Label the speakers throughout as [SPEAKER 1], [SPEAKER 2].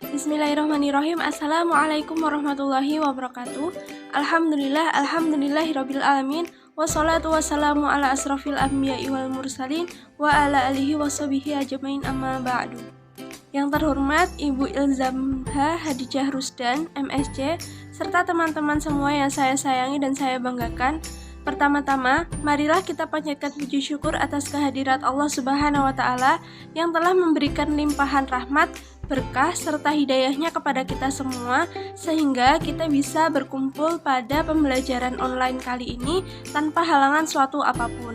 [SPEAKER 1] Bismillahirrahmanirrahim. Assalamualaikum warahmatullahi wabarakatuh. Alhamdulillahirabbil alamin. Wassalatu wassalamu ala asrofil anbiya'i wal mursalin wa ala alihi washabihi ajmain amma ba'du. Yang terhormat Ibu Ilzamha Hadijah Rusdan, MSc, serta teman-teman semua yang saya sayangi dan saya banggakan. Pertama-tama, marilah kita panjatkan puji syukur atas kehadirat Allah Subhanahu wa Ta'ala yang telah memberikan limpahan rahmat, berkah, serta hidayahnya kepada kita semua, sehingga kita bisa berkumpul pada pembelajaran online kali ini tanpa halangan suatu apapun.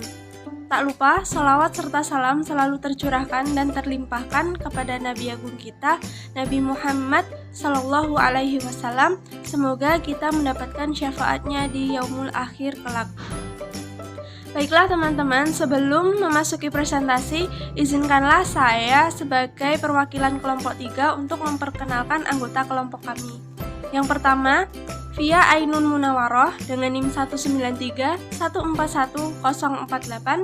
[SPEAKER 1] Tak lupa, sholawat serta salam selalu tercurahkan dan terlimpahkan kepada Nabi Agung kita, Nabi Muhammad Sallallahu Alaihi Wasallam. Semoga kita mendapatkan syafaatnya di yaumul akhir kelak. Baiklah teman-teman, sebelum memasuki presentasi, izinkanlah saya sebagai perwakilan kelompok 3 untuk memperkenalkan anggota kelompok kami. Yang pertama, Via Ainun Munawaroh dengan NIM 193141048.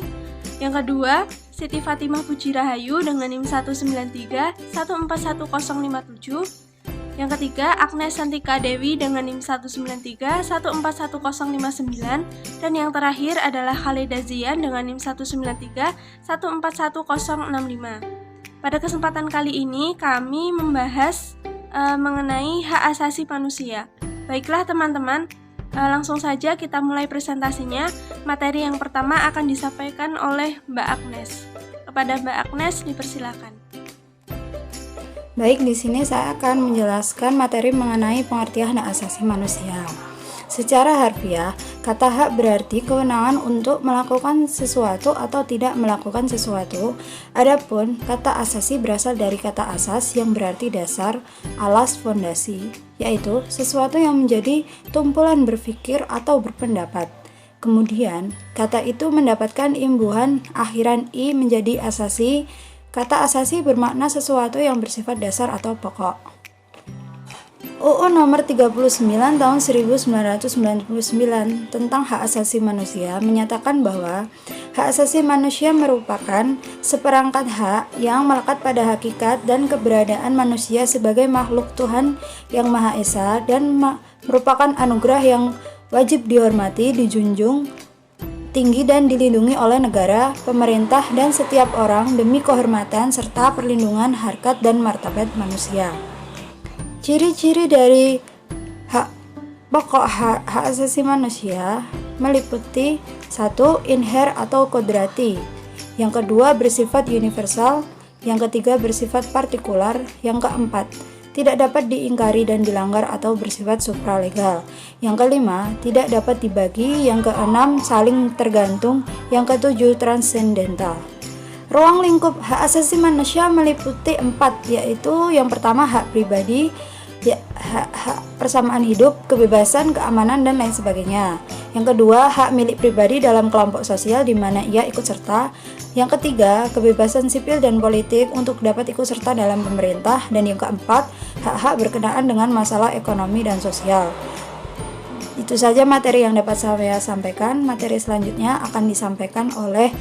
[SPEAKER 1] Yang kedua, Siti Fatimah Puji Rahayu dengan NIM 193141057. Yang ketiga, Agnes Santika Dewi dengan NIM 193141059. Dan yang terakhir adalah Khalida Zian dengan NIM 193141065. Pada kesempatan kali ini kami membahas mengenai hak asasi manusia. Baiklah teman-teman, langsung saja kita mulai presentasinya. Materi yang pertama akan disampaikan oleh Mbak Agnes. Kepada Mbak Agnes dipersilakan.
[SPEAKER 2] Baik, di sini saya akan menjelaskan materi mengenai pengertian hak asasi manusia. Secara harfiah, kata hak berarti kewenangan untuk melakukan sesuatu atau tidak melakukan sesuatu. Adapun kata asasi berasal dari kata asas yang berarti dasar, alas, fondasi, yaitu sesuatu yang menjadi tumpulan berpikir atau berpendapat. Kemudian, kata itu mendapatkan imbuhan akhiran i menjadi asasi. Kata asasi bermakna sesuatu yang bersifat dasar atau pokok. UU nomor 39 tahun 1999 tentang hak asasi manusia menyatakan bahwa hak asasi manusia merupakan seperangkat hak yang melekat pada hakikat dan keberadaan manusia sebagai makhluk Tuhan yang Maha Esa dan merupakan anugerah yang wajib dihormati, dijunjung tinggi dan dilindungi oleh negara, pemerintah, dan setiap orang demi kehormatan serta perlindungan harkat dan martabat manusia. Ciri-ciri dari pokok hak asasi manusia meliputi 1. Inher atau kodrati, yang kedua bersifat universal, yang ketiga bersifat partikular, yang keempat tidak dapat diingkari dan dilanggar atau bersifat supralegal, yang kelima tidak dapat dibagi, yang keenam saling tergantung, yang ketujuh transendental. Ruang lingkup hak asasi manusia meliputi 4, yaitu yang pertama hak pribadi, hak persamaan hidup, kebebasan, keamanan, dan lain sebagainya. Yang kedua, hak milik pribadi dalam kelompok sosial di mana ia ikut serta. Yang ketiga, kebebasan sipil dan politik untuk dapat ikut serta dalam pemerintah. Dan yang keempat, hak-hak berkenaan dengan masalah ekonomi dan sosial. Itu saja materi yang dapat saya sampaikan. Materi selanjutnya akan disampaikan oleh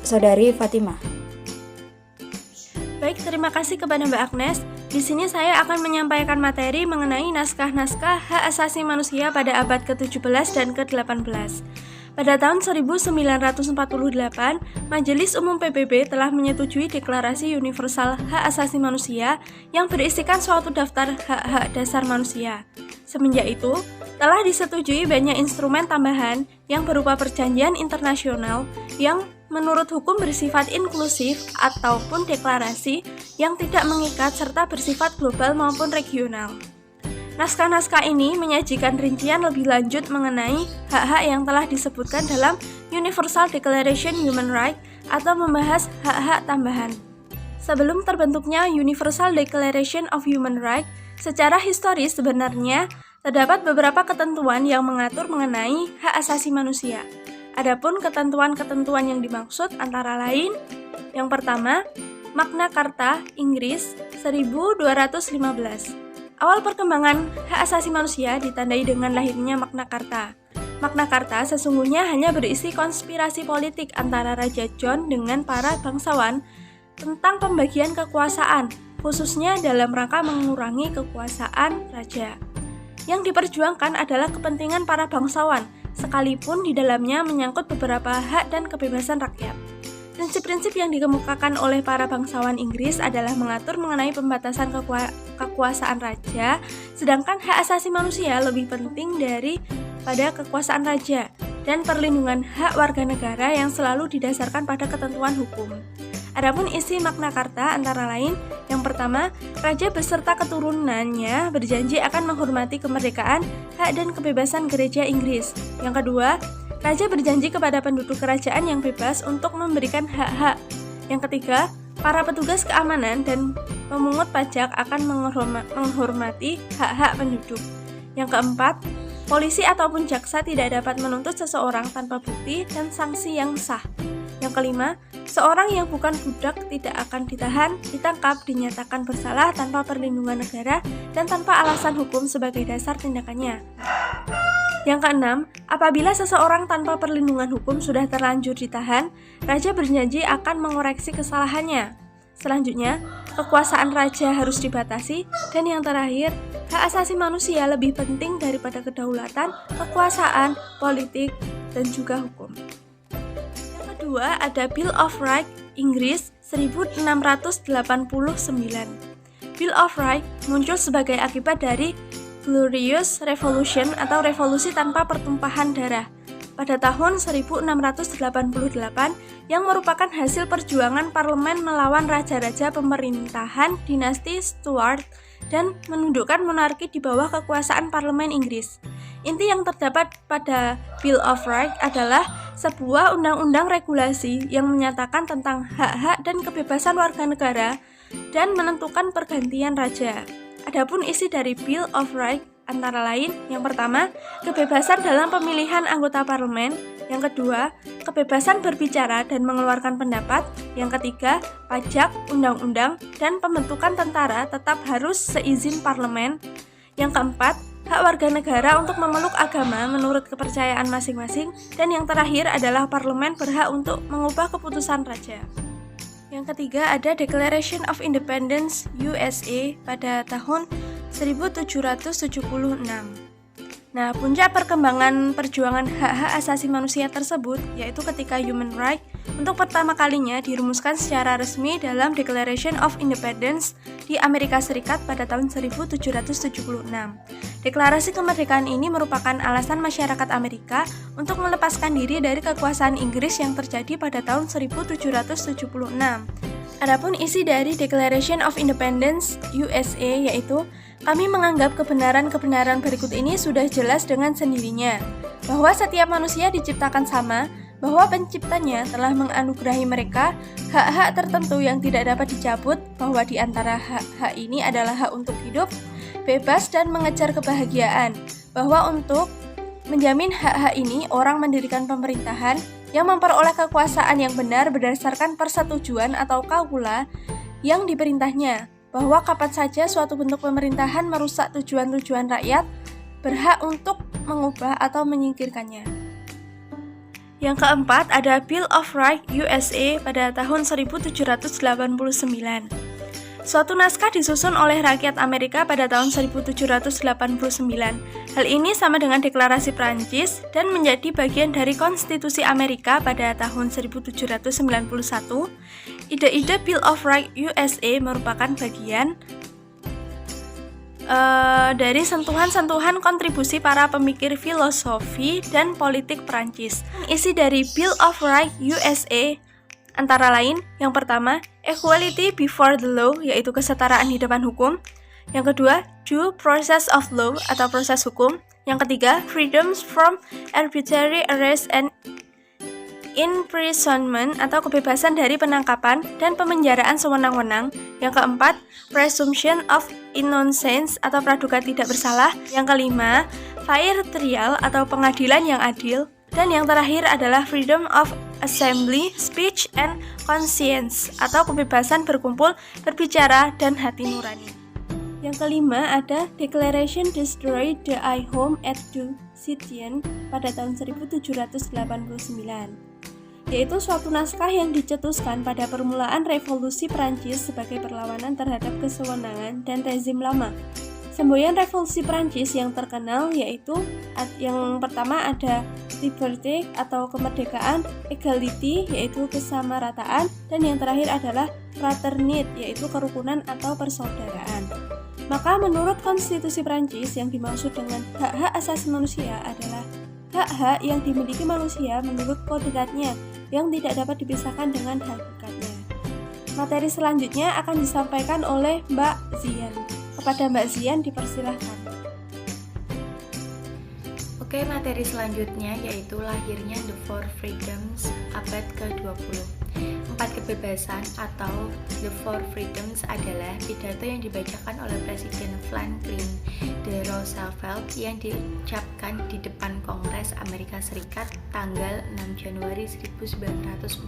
[SPEAKER 2] Saudari Fatimah.
[SPEAKER 1] Baik, terima kasih kepada Mbak Agnes. Di sini saya akan menyampaikan materi mengenai naskah-naskah hak asasi manusia pada abad ke-17 dan ke-18. Pada tahun 1948, Majelis Umum PBB telah menyetujui Deklarasi Universal Hak Asasi Manusia yang berisikan suatu daftar hak-hak dasar manusia. Semenjak itu, telah disetujui banyak instrumen tambahan yang berupa perjanjian internasional yang menurut hukum bersifat inklusif ataupun deklarasi yang tidak mengikat serta bersifat global maupun regional. Naskah-naskah ini menyajikan rincian lebih lanjut mengenai hak-hak yang telah disebutkan dalam Universal Declaration Human Rights atau membahas hak-hak tambahan. Sebelum terbentuknya Universal Declaration of Human Rights, secara historis sebenarnya terdapat beberapa ketentuan yang mengatur mengenai hak asasi manusia. Adapun ketentuan-ketentuan yang dimaksud antara lain, yang pertama, Magna Carta Inggris 1215. Awal perkembangan hak asasi manusia ditandai dengan lahirnya Magna Carta. Magna Carta sesungguhnya hanya berisi konspirasi politik antara Raja John dengan para bangsawan tentang pembagian kekuasaan khususnya dalam rangka mengurangi kekuasaan raja. Yang diperjuangkan adalah kepentingan para bangsawan, sekalipun di dalamnya menyangkut beberapa hak dan kebebasan rakyat. Prinsip-prinsip yang dikemukakan oleh para bangsawan Inggris adalah mengatur mengenai pembatasan kekuasaan raja, sedangkan hak asasi manusia lebih penting daripada kekuasaan raja, dan perlindungan hak warga negara yang selalu didasarkan pada ketentuan hukum. Adapun isi Magna Carta antara lain, yang pertama, raja beserta keturunannya berjanji akan menghormati kemerdekaan, hak dan kebebasan gereja Inggris. Yang kedua, raja berjanji kepada penduduk kerajaan yang bebas untuk memberikan hak-hak. Yang ketiga, para petugas keamanan dan pemungut pajak akan menghormati hak-hak penduduk. Yang keempat, polisi ataupun jaksa tidak dapat menuntut seseorang tanpa bukti dan sanksi yang sah. Yang kelima, seorang yang bukan budak tidak akan ditahan, ditangkap, dinyatakan bersalah tanpa perlindungan negara dan tanpa alasan hukum sebagai dasar tindakannya. Yang keenam, apabila seseorang tanpa perlindungan hukum sudah terlanjur ditahan, raja berjanji akan mengoreksi kesalahannya. Selanjutnya, kekuasaan raja harus dibatasi, dan yang terakhir, hak asasi manusia lebih penting daripada kedaulatan, kekuasaan, politik, dan juga hukum. Yang kedua ada Bill of Rights Inggris 1689. Bill of Rights muncul sebagai akibat dari Glorious Revolution atau revolusi tanpa pertumpahan darah pada tahun 1688 yang merupakan hasil perjuangan parlemen melawan raja-raja pemerintahan dinasti Stuart dan menundukkan monarki di bawah kekuasaan parlemen Inggris. Inti yang terdapat pada Bill of Rights adalah sebuah undang-undang regulasi yang menyatakan tentang hak-hak dan kebebasan warga negara dan menentukan pergantian raja. Adapun isi dari Bill of Rights antara lain, yang pertama, kebebasan dalam pemilihan anggota parlemen, yang kedua, kebebasan berbicara dan mengeluarkan pendapat, yang ketiga, pajak, undang-undang, dan pembentukan tentara tetap harus seizin parlemen, yang keempat, hak warga negara untuk memeluk agama menurut kepercayaan masing-masing, dan yang terakhir adalah parlemen berhak untuk mengubah keputusan raja. Yang ketiga ada Declaration of Independence USA pada tahun 1776. Nah, puncak perkembangan perjuangan hak-hak asasi manusia tersebut yaitu ketika human rights untuk pertama kalinya dirumuskan secara resmi dalam Declaration of Independence di Amerika Serikat pada tahun 1776. Deklarasi kemerdekaan ini merupakan alasan masyarakat Amerika untuk melepaskan diri dari kekuasaan Inggris yang terjadi pada tahun 1776. Adapun isi dari Declaration of Independence USA yaitu kami menganggap kebenaran-kebenaran berikut ini sudah jelas dengan sendirinya, bahwa setiap manusia diciptakan sama, bahwa penciptanya telah menganugerahi mereka hak-hak tertentu yang tidak dapat dicabut, bahwa di antara hak-hak ini adalah hak untuk hidup, bebas, dan mengejar kebahagiaan, bahwa untuk menjamin hak-hak ini orang mendirikan pemerintahan yang memperoleh kekuasaan yang benar berdasarkan persetujuan atau kaula yang diperintahnya, bahwa kapan saja suatu bentuk pemerintahan merusak tujuan-tujuan rakyat berhak untuk mengubah atau menyingkirkannya. Yang keempat ada Bill of Rights USA pada tahun 1789. Suatu naskah disusun oleh rakyat Amerika pada tahun 1789. Hal ini sama dengan deklarasi Prancis dan menjadi bagian dari konstitusi Amerika pada tahun 1791. Ide-ide Bill of Rights USA merupakan bagian dari sentuhan-sentuhan kontribusi para pemikir filosofi dan politik Prancis. Isi dari Bill of Rights USA antara lain, yang pertama, equality before the law, yaitu kesetaraan di depan hukum. Yang kedua, due process of law, atau proses hukum. Yang ketiga, freedoms from arbitrary arrest and imprisonment, atau kebebasan dari penangkapan dan pemenjaraan sewenang-wenang. Yang keempat, presumption of innocence, atau praduga tidak bersalah. Yang kelima, fair trial, atau pengadilan yang adil. Dan yang terakhir adalah freedom of assembly, speech, and conscience, atau kebebasan berkumpul, berbicara, dan hati nurani. Yang kelima ada Declaration Destroy the I Home at the Citizen pada tahun 1789. yaitu suatu naskah yang dicetuskan pada permulaan revolusi Prancis sebagai perlawanan terhadap kesewenangan dan rezim lama. Semboyan revolusi Prancis yang terkenal yaitu yang pertama ada liberté atau kemerdekaan, equality yaitu kesamarataan, dan yang terakhir adalah fraternité yaitu kerukunan atau persaudaraan. Maka menurut konstitusi Prancis yang dimaksud dengan hak-hak asasi manusia adalah hak-hak yang dimiliki manusia menurut kodratnya yang tidak dapat dipisahkan dengan hakikatnya. Materi selanjutnya akan disampaikan oleh Mbak Zian. Kepada Mbak Zian dipersilahkan.
[SPEAKER 3] Oke, materi selanjutnya yaitu lahirnya The Four Freedoms abad ke-20. 4 kebebasan atau The Four Freedoms adalah pidato yang dibacakan oleh Presiden Franklin D. Roosevelt yang diucapkan di depan Kongres Amerika Serikat tanggal 6 Januari 1941.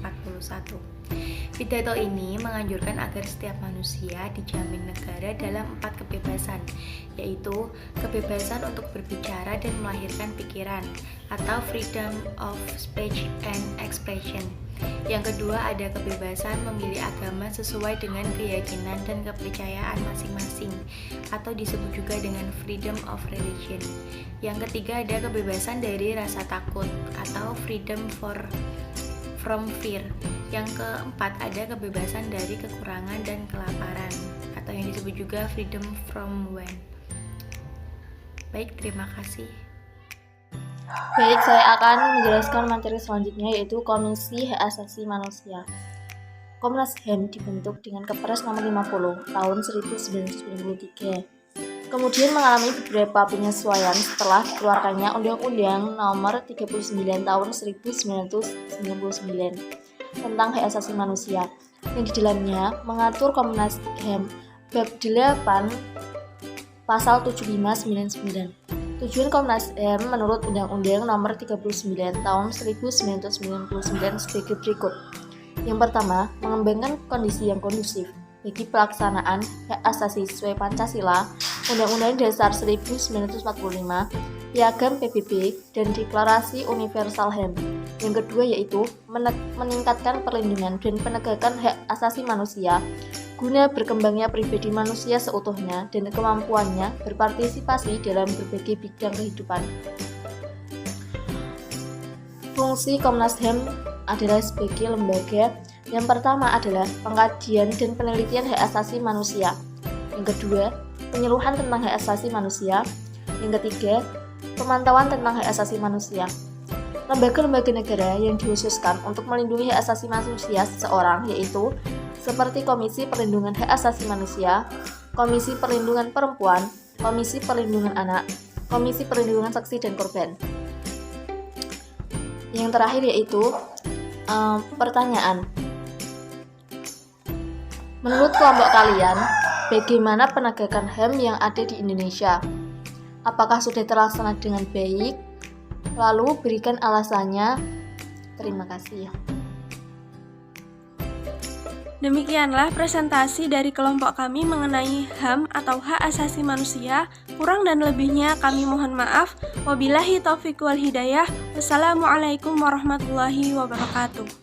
[SPEAKER 3] Pidato ini menganjurkan agar setiap manusia dijamin negara dalam 4 kebebasan, yaitu kebebasan untuk berbicara dan melahirkan pikiran atau freedom of speech and expression. Yang kedua ada kebebasan memilih agama sesuai dengan keyakinan dan kepercayaan masing-masing atau disebut juga dengan freedom of religion. Yang ketiga ada kebebasan dari rasa takut atau freedom from fear. Yang keempat ada kebebasan dari kekurangan dan kelaparan atau yang disebut juga freedom from want. Baik, terima kasih.
[SPEAKER 4] Baik, saya akan menjelaskan materi selanjutnya yaitu Komisi Hak Asasi Manusia. Komnas HAM dibentuk dengan Kepres Nomor 50 Tahun 1993. Kemudian mengalami beberapa penyesuaian setelah dikeluarkannya Undang-Undang Nomor 39 Tahun 1999 tentang Hak Asasi Manusia, yang di dalamnya mengatur Komnas HAM bab 8 pasal 7599. Tujuan Komnas HAM menurut Undang-Undang Nomor 39 Tahun 1999 sebagai berikut. Yang pertama, mengembangkan kondisi yang kondusif bagi pelaksanaan hak asasi sesuai Pancasila, Undang-Undang Dasar 1945, Piagam PBB, dan Deklarasi Universal HAM. Yang kedua yaitu meningkatkan perlindungan dan penegakan hak asasi manusia guna berkembangnya pribadi manusia seutuhnya dan kemampuannya berpartisipasi dalam berbagai bidang kehidupan. Fungsi Komnas HAM adalah sebagai lembaga. Yang pertama adalah pengkajian dan penelitian hak asasi manusia. Yang kedua, penyuluhan tentang hak asasi manusia. Yang ketiga, pemantauan tentang hak asasi manusia. Lembaga-lembaga negara yang dikhususkan untuk melindungi hak asasi manusia seseorang yaitu seperti Komisi Perlindungan Hak Asasi Manusia, Komisi Perlindungan Perempuan, Komisi Perlindungan Anak, Komisi Perlindungan Saksi dan Korban. Yang terakhir yaitu pertanyaan. Menurut kelompok kalian, bagaimana penegakan HAM yang ada di Indonesia? Apakah sudah terlaksana dengan baik? Lalu berikan alasannya. Terima kasih.
[SPEAKER 1] Demikianlah presentasi dari kelompok kami mengenai HAM atau Hak Asasi Manusia. Kurang dan lebihnya kami mohon maaf. Wabillahi taufiq wal hidayah. Wassalamualaikum warahmatullahi wabarakatuh.